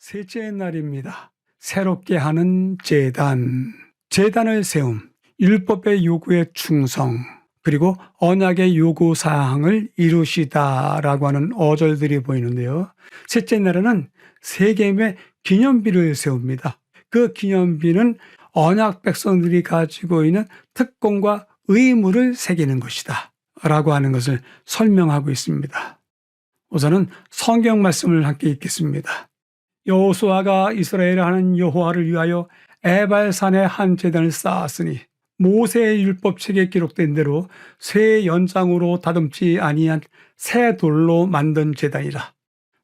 셋째 날입니다. 새롭게 하는 제단. 제단을 세움, 율법의 요구에 충성, 그리고 언약의 요구 사항을 이루시다라고 하는 어절들이 보이는데요. 셋째 날에는 세겜의 기념비를 세웁니다. 그 기념비는 언약 백성들이 가지고 있는 특권과 의무를 새기는 것이다 라고 하는 것을 설명하고 있습니다. 우선은 성경 말씀을 함께 읽겠습니다. 여호수아가 이스라엘을 하는 여호와를 위하여 에발산에 한 제단을 쌓았으니 모세의 율법책에 기록된 대로 쇠 연장으로 다듬지 아니한 새 돌로 만든 제단이라.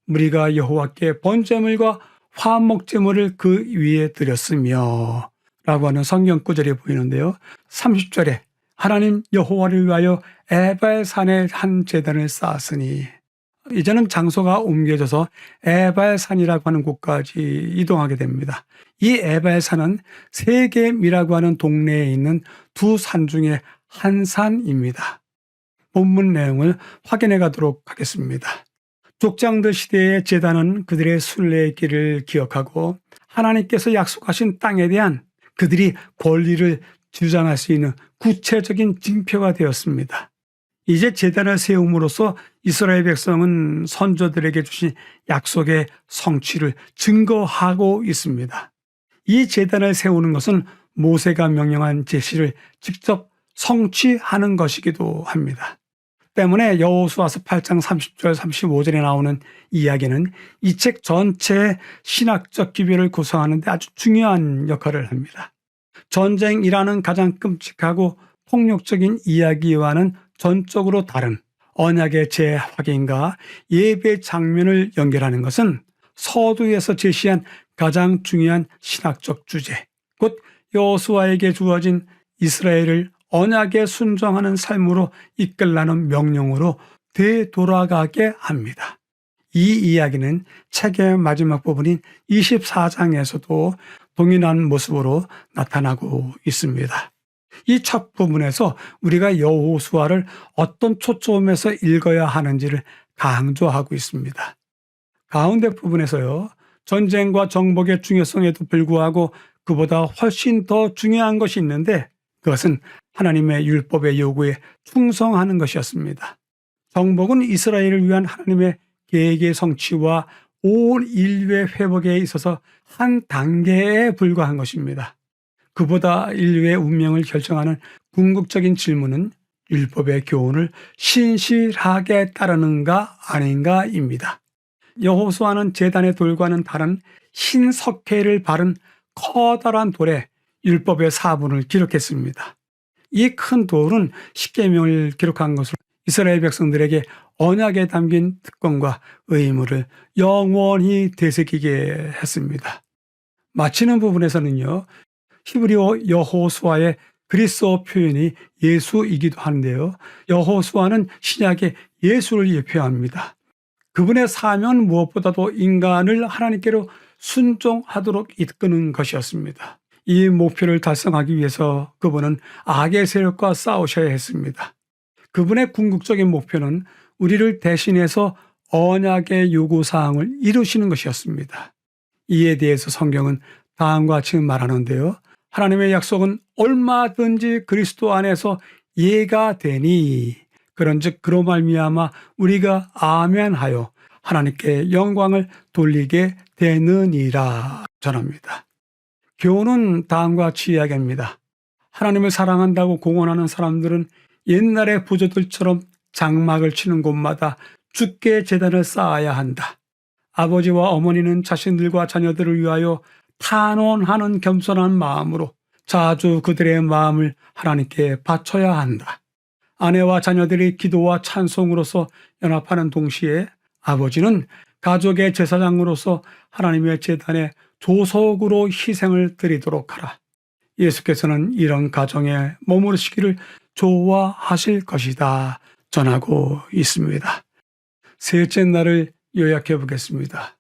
무리가 여호와께 번제물과 화목제물을 그 위에 드렸으며 라고 하는 성경 구절이 보이는데요. 30절에 하나님 여호와를 위하여 에발산에 한 제단을 쌓았으니, 이제는 장소가 옮겨져서 에발산이라고 하는 곳까지 이동하게 됩니다. 이 에발산은 세겜이라고 하는 동네에 있는 두 산 중에 한 산입니다. 본문 내용을 확인해 가도록 하겠습니다. 족장들 시대의 제단은 그들의 순례의 길을 기억하고 하나님께서 약속하신 땅에 대한 그들이 권리를 주장할 수 있는 구체적인 징표가 되었습니다. 이제 제단을 세움으로써 이스라엘 백성은 선조들에게 주신 약속의 성취를 증거하고 있습니다. 이 제단을 세우는 것은 모세가 명령한 제시를 직접 성취하는 것이기도 합니다. 때문에 여호수아서 8장 30절 35절에 나오는 이야기는 이 책 전체의 신학적 기별을 구성하는 데 아주 중요한 역할을 합니다. 전쟁이라는 가장 끔찍하고 폭력적인 이야기와는 전적으로 다른 언약의 재확인과 예배 장면을 연결하는 것은 서두에서 제시한 가장 중요한 신학적 주제, 곧 여호수아에게 주어진 이스라엘을 언약에 순종하는 삶으로 이끌라는 명령으로 되돌아가게 합니다. 이 이야기는 책의 마지막 부분인 24장에서도 동일한 모습으로 나타나고 있습니다. 이 첫 부분에서 우리가 여호수아를 어떤 초점에서 읽어야 하는지를 강조하고 있습니다. 가운데 부분에서요, 전쟁과 정복의 중요성에도 불구하고 그보다 훨씬 더 중요한 것이 있는데 그것은 하나님의 율법의 요구에 충성하는 것이었습니다. 정복은 이스라엘을 위한 하나님의 계획의 성취와 온 인류의 회복에 있어서 한 단계에 불과한 것입니다. 그보다 인류의 운명을 결정하는 궁극적인 질문은 율법의 교훈을 신실하게 따르는가 아닌가입니다. 여호수아는 제단의 돌과는 다른 흰 석회를 바른 커다란 돌에 율법의 사본을 기록했습니다. 이 큰 돌은 십계명을 기록한 것으로 이스라엘 백성들에게 언약에 담긴 특권과 의무를 영원히 되새기게 했습니다. 마치는 부분에서는요, 히브리어 여호수아의 그리스어 표현이 예수이기도 하는데요. 여호수아는 신약의 예수를 예표합니다. 그분의 사명은 무엇보다도 인간을 하나님께로 순종하도록 이끄는 것이었습니다. 이 목표를 달성하기 위해서 그분은 악의 세력과 싸우셔야 했습니다. 그분의 궁극적인 목표는 우리를 대신해서 언약의 요구사항을 이루시는 것이었습니다. 이에 대해서 성경은 다음과 같이 말하는데요. 하나님의 약속은 얼마든지 그리스도 안에서 예가 되니 그런즉 그로 말미암아 우리가 아멘하여 하나님께 영광을 돌리게 되느니라 전합니다. 교훈은 다음과 같이 이야기합니다. 하나님을 사랑한다고 공언하는 사람들은 옛날의 부조들처럼 장막을 치는 곳마다 주께 제단을 쌓아야 한다. 아버지와 어머니는 자신들과 자녀들을 위하여 탄원하는 겸손한 마음으로 자주 그들의 마음을 하나님께 바쳐야 한다. 아내와 자녀들이 기도와 찬송으로서 연합하는 동시에 아버지는 가족의 제사장으로서 하나님의 제단에 조석으로 희생을 드리도록 하라. 예수께서는 이런 가정에 머무르시기를 좋아하실 것이다 전하고 있습니다. 셋째 날을 요약해 보겠습니다.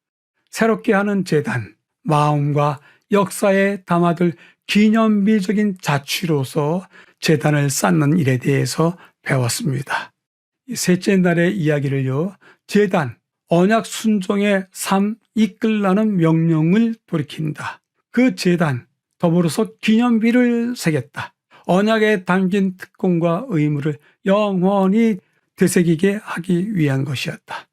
새롭게 하는 제단, 마음과 역사에 담아둘 기념비적인 자취로서 제단을 쌓는 일에 대해서 배웠습니다. 셋째 날의 이야기를요, 제단, 언약 순종의 삶 이끌라는 명령을 돌이킨다. 그 제단 더불어서 기념비를 새겼다. 언약에 담긴 특권과 의무를 영원히 되새기게 하기 위한 것이었다.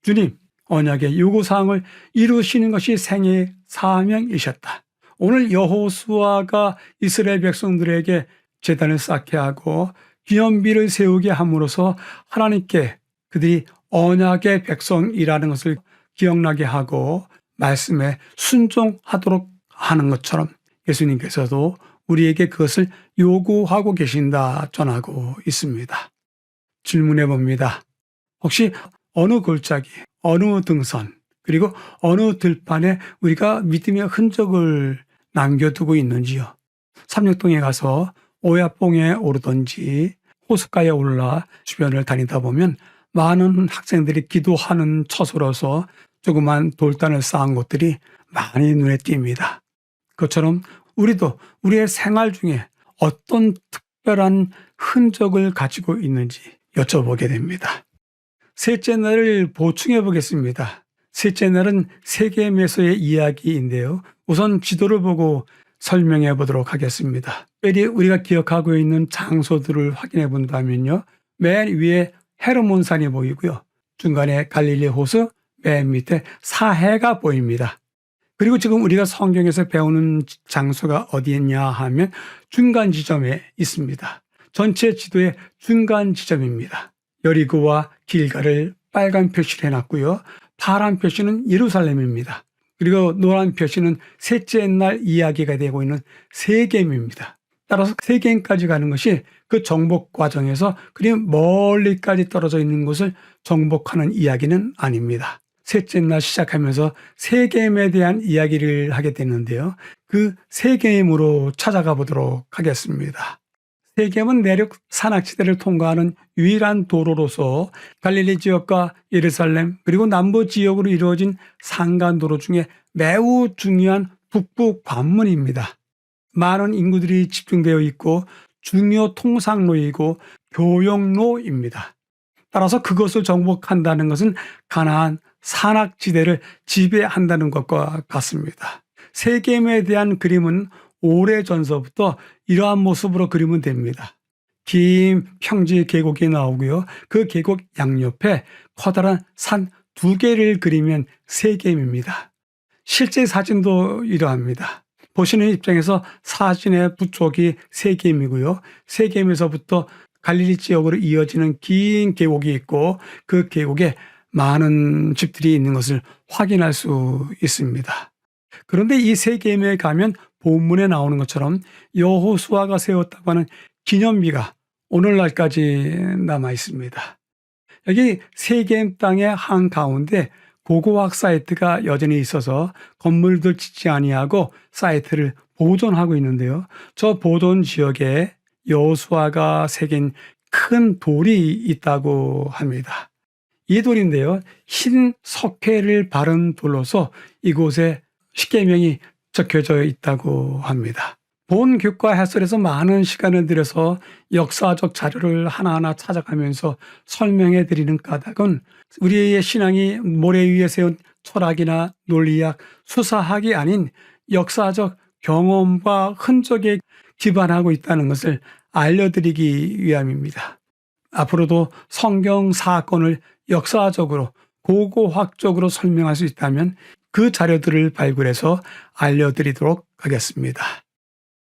주님, 언약의 요구사항을 이루시는 것이 생애의 사명이셨다. 오늘 여호수아가 이스라엘 백성들에게 제단을 쌓게 하고 기념비를 세우게 함으로써 하나님께 그들이 언약의 백성이라는 것을 기억나게 하고 말씀에 순종하도록 하는 것처럼 예수님께서도 우리에게 그것을 요구하고 계신다 전하고 있습니다. 질문해 봅니다. 혹시 어느 골짜기, 어느 등선, 그리고 어느 들판에 우리가 믿음의 흔적을 남겨두고 있는지요? 삼육동에 가서 오야뽕에 오르든지 호숫가에 올라 주변을 다니다 보면 많은 학생들이 기도하는 처소로서 조그만 돌단을 쌓은 곳들이 많이 눈에 띕니다. 그것처럼 우리도 우리의 생활 중에 어떤 특별한 흔적을 가지고 있는지 여쭤보게 됩니다. 셋째 날을 보충해 보겠습니다. 셋째 날은 세겜에서의 이야기인데요. 우선 지도를 보고 설명해 보도록 하겠습니다. 특별히 우리가 기억하고 있는 장소들을 확인해 본다면요. 맨 위에 헤르몬산이 보이고요. 중간에 갈릴리 호수, 맨 밑에 사해가 보입니다. 그리고 지금 우리가 성경에서 배우는 장소가 어디였냐 하면 중간 지점에 있습니다. 전체 지도의 중간 지점입니다. 여리고와 길가를 빨간 표시를 해놨고요. 파란 표시는 예루살렘입니다. 그리고 노란 표시는 셋째 날 이야기가 되고 있는 세겜입니다. 따라서 세겜까지 가는 것이 그 정복 과정에서 그리 멀리까지 떨어져 있는 곳을 정복하는 이야기는 아닙니다. 셋째 날 시작하면서 세겜에 대한 이야기를 하게 되는데요. 그 세겜으로 찾아가 보도록 하겠습니다. 세겜은 내륙 산악지대를 통과하는 유일한 도로로서 갈릴리 지역과 예루살렘 그리고 남부 지역으로 이루어진 산간도로 중에 매우 중요한 북부 관문입니다. 많은 인구들이 집중되어 있고 중요 통상로이고 교역로입니다. 따라서 그것을 정복한다는 것은 가나안 산악지대를 지배한다는 것과 같습니다. 세겜에 대한 그림은 오래전서부터 이러한 모습으로 그리면 됩니다. 긴 평지 계곡이 나오고요. 그 계곡 양옆에 커다란 산 2개를 그리면 세겜입니다. 실제 사진도 이러합니다. 보시는 입장에서 사진의 부쪽이 세겜이고요. 세겜에서부터 갈릴리 지역으로 이어지는 긴 계곡이 있고 그 계곡에 많은 집들이 있는 것을 확인할 수 있습니다. 그런데 이 세겜에 가면 본문에 나오는 것처럼 여호수아가 세웠다고 하는 기념비가 오늘날까지 남아 있습니다. 여기 세겜 땅의 한가운데 고고학 사이트가 여전히 있어서 건물들 짓지 아니하고 사이트를 보존하고 있는데요. 저 보존 지역에 여호수아가 새긴 큰 돌이 있다고 합니다. 이 돌인데요. 흰 석회를 바른 돌로서 이곳에 십계명이 적혀져 있다고 합니다. 본 교과 해설에서 많은 시간을 들여서 역사적 자료를 하나하나 찾아가면서 설명해 드리는 까닭은 우리의 신앙이 모래 위에 세운 철학이나 논리학, 수사학이 아닌 역사적 경험과 흔적에 기반하고 있다는 것을 알려드리기 위함입니다. 앞으로도 성경 사건을 역사적으로 고고학적으로 설명할 수 있다면 그 자료들을 발굴해서 알려드리도록 하겠습니다.